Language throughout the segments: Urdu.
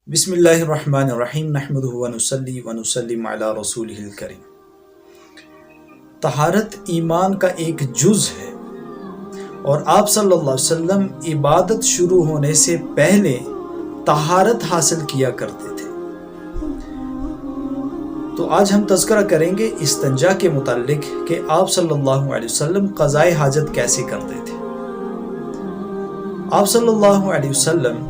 بسم اللہ الرحمن الرحیم نحمدہ ونصلی ونسلم علی رسولہ الکریم۔ طہارت ایمان کا ایک جز ہے اور آپ صلی اللہ علیہ وسلم عبادت شروع ہونے سے پہلے طہارت حاصل کیا کرتے تھے۔ تو آج ہم تذکرہ کریں گے استنجا کے متعلق کہ آپ صلی اللہ علیہ وسلم قضائے حاجت کیسے کرتے تھے۔ آپ صلی اللہ علیہ وسلم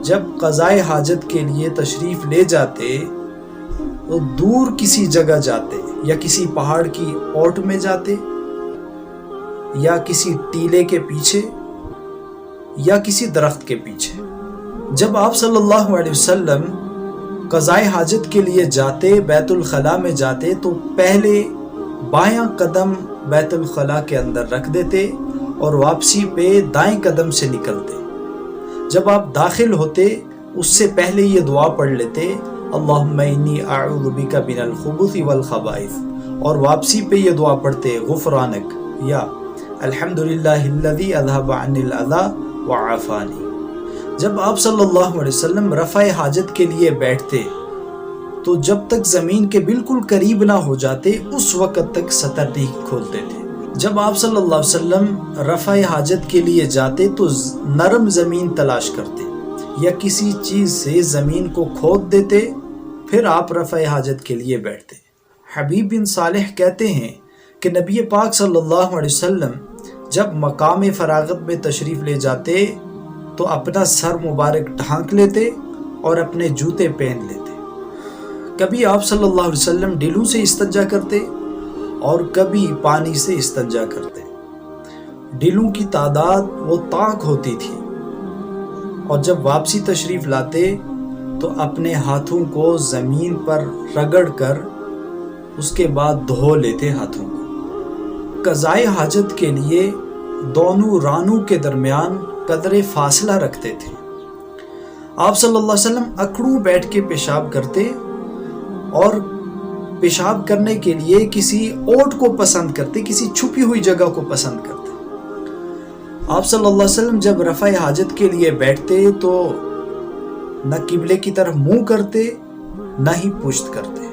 جب قضائے حاجت کے لیے تشریف لے جاتے تو دور کسی جگہ جاتے، یا کسی پہاڑ کی اوٹ میں جاتے، یا کسی ٹیلے کے پیچھے، یا کسی درخت کے پیچھے۔ جب آپ صلی اللہ علیہ وسلم قضائے حاجت کے لیے جاتے، بیت الخلاء میں جاتے، تو پہلے بایاں قدم بیت الخلاء کے اندر رکھ دیتے اور واپسی پہ دائیں قدم سے نکلتے۔ جب آپ داخل ہوتے اس سے پہلے یہ دعا پڑھ لیتے، اللہم انی اعوذ بک من الخبث والخبائث، اور واپسی پہ یہ دعا پڑھتے غفرانک یا الحمدللہ الذی اذھب عنی الاذی وعافانی۔ جب آپ صلی اللہ علیہ وسلم رفع حاجت کے لیے بیٹھتے تو جب تک زمین کے بالکل قریب نہ ہو جاتے اس وقت تک سطر نہیں کھولتے تھے۔ جب آپ صلی اللہ علیہ وسلم رفع حاجت کے لیے جاتے تو نرم زمین تلاش کرتے یا کسی چیز سے زمین کو کھود دیتے، پھر آپ رفع حاجت کے لیے بیٹھتے۔ حبیب بن صالح کہتے ہیں کہ نبی پاک صلی اللہ علیہ وسلم جب مقام فراغت میں تشریف لے جاتے تو اپنا سر مبارک ڈھانک لیتے اور اپنے جوتے پہن لیتے۔ کبھی آپ صلی اللہ علیہ وسلم ڈیلوں سے استنجا کرتے اور کبھی پانی سے استنجا کرتے۔ ڈیلوں کی تعداد وہ طاق ہوتی تھی، اور جب واپسی تشریف لاتے تو اپنے ہاتھوں کو زمین پر رگڑ کر اس کے بعد دھو لیتے ہاتھوں کو۔ قضائے حاجت کے لیے دونوں رانوں کے درمیان قدر فاصلہ رکھتے تھے۔ آپ صلی اللہ علیہ وسلم اکڑوں بیٹھ کے پیشاب کرتے اور پیشاب کرنے کے لیے کسی اوٹ کو پسند کرتے، کسی چھپی ہوئی جگہ کو پسند کرتے۔ آپ صلی اللہ علیہ وسلم جب رفع حاجت کے لیے بیٹھتے تو نہ قبلے کی طرف منہ کرتے نہ ہی پشت کرتے۔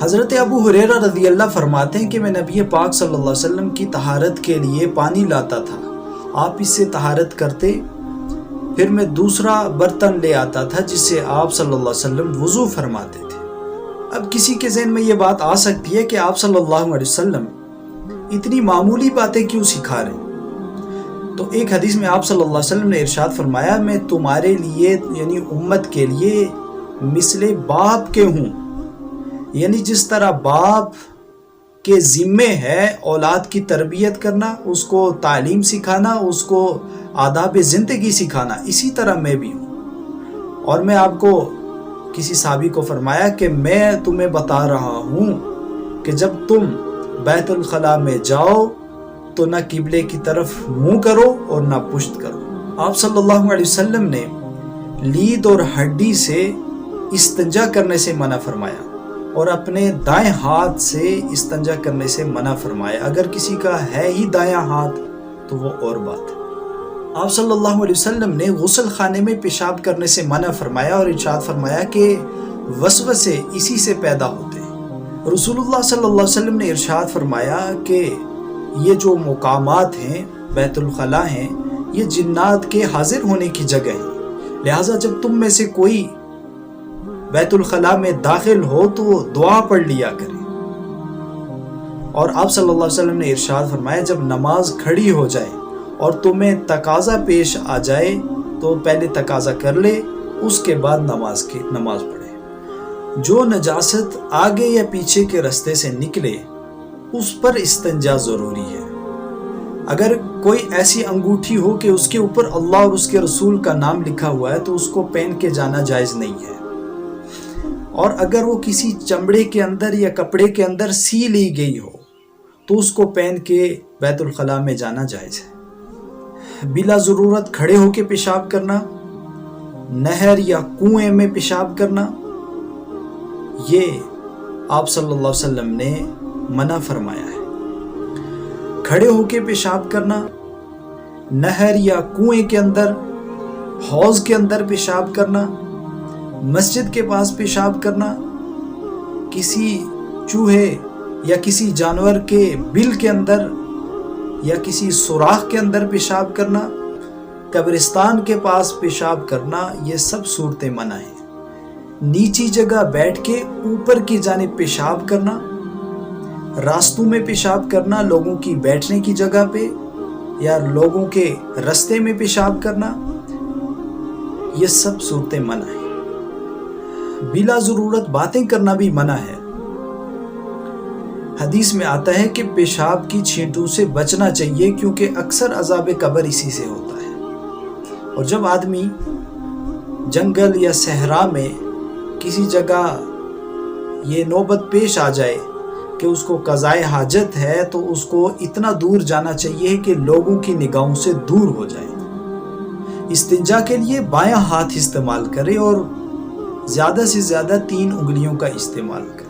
حضرت ابو ہریرہ رضی اللہ فرماتے ہیں کہ میں نبی پاک صلی اللہ علیہ وسلم کی طہارت کے لیے پانی لاتا تھا، آپ اس سے طہارت کرتے، پھر میں دوسرا برتن لے آتا تھا جس سے آپ صلی اللہ علیہ وسلم وضو فرماتے تھے۔ اب کسی کے ذہن میں یہ بات آ سکتی ہے کہ آپ صلی اللہ علیہ وسلم اتنی معمولی باتیں کیوں سکھا رہے ہیں؟ تو ایک حدیث میں آپ صلی اللہ علیہ وسلم نے ارشاد فرمایا، میں تمہارے لیے یعنی امت کے لیے مثل باپ کے ہوں، یعنی جس طرح باپ کے ذمے ہے اولاد کی تربیت کرنا، اس کو تعلیم سکھانا، اس کو آداب زندگی سکھانا، اسی طرح میں بھی ہوں۔ اور میں آپ کو کسی صحابی کو فرمایا کہ میں تمہیں بتا رہا ہوں کہ جب تم بیت الخلاء میں جاؤ تو نہ قبلے کی طرف منہ کرو اور نہ پشت کرو۔ آپ صلی اللہ علیہ وسلم نے لید اور ہڈی سے استنجا کرنے سے منع فرمایا اور اپنے دائیں ہاتھ سے استنجا کرنے سے منع فرمایا۔ اگر کسی کا ہے ہی دایاں ہاتھ تو وہ اور بات ہے۔ آپ صلی اللہ علیہ وسلم نے غسل خانے میں پیشاب کرنے سے منع فرمایا اور ارشاد فرمایا کہ وسوسے اسی سے پیدا ہوتے ہیں۔ رسول اللہ صلی اللہ علیہ وسلم نے ارشاد فرمایا کہ یہ جو مقامات ہیں، بیت الخلاء ہیں، یہ جنات کے حاضر ہونے کی جگہ ہیں، لہٰذا جب تم میں سے کوئی بیت الخلاء میں داخل ہو تو دعا پڑھ لیا کرے۔ اور آپ صلی اللہ علیہ وسلم نے ارشاد فرمایا جب نماز کھڑی ہو جائے اور تمہیں تقاضا پیش آ جائے تو پہلے تقاضا کر لے، اس کے بعد نماز پڑھے۔ جو نجاست آگے یا پیچھے کے راستے سے نکلے اس پر استنجا ضروری ہے۔ اگر کوئی ایسی انگوٹھی ہو کہ اس کے اوپر اللہ اور اس کے رسول کا نام لکھا ہوا ہے تو اس کو پہن کے جانا جائز نہیں ہے، اور اگر وہ کسی چمڑے کے اندر یا کپڑے کے اندر سی لی گئی ہو تو اس کو پہن کے بیت الخلاء میں جانا جائز ہے۔ بلا ضرورت کھڑے ہو کے پیشاب کرنا، نہر یا کنویں میں پیشاب کرنا، یہ آپ صلی اللہ علیہ وسلم نے منع فرمایا ہے۔ کھڑے ہو کے پیشاب کرنا، نہر یا کنویں کے اندر حوض کے اندر پیشاب کرنا، مسجد کے پاس پیشاب کرنا، کسی چوہے یا کسی جانور کے بل کے اندر یا کسی سوراخ کے اندر پیشاب کرنا، قبرستان کے پاس پیشاب کرنا، یہ سب صورتیں منع ہیں۔ نیچی جگہ بیٹھ کے اوپر کی جانب پیشاب کرنا، راستوں میں پیشاب کرنا، لوگوں کی بیٹھنے کی جگہ پہ یا لوگوں کے رستے میں پیشاب کرنا، یہ سب صورتیں منع ہیں۔ بلا ضرورت باتیں کرنا بھی منع ہے۔ حدیث میں آتا ہے کہ پیشاب کی چھینٹوں سے بچنا چاہیے، کیونکہ اکثر عذاب قبر اسی سے ہوتا ہے۔ اور جب آدمی جنگل یا صحرا میں کسی جگہ یہ نوبت پیش آ جائے کہ اس کو قضائے حاجت ہے، تو اس کو اتنا دور جانا چاہیے کہ لوگوں کی نگاہوں سے دور ہو جائے۔ استنجا کے لیے بایاں ہاتھ استعمال کرے اور زیادہ سے زیادہ 3 انگلیوں کا استعمال کرے۔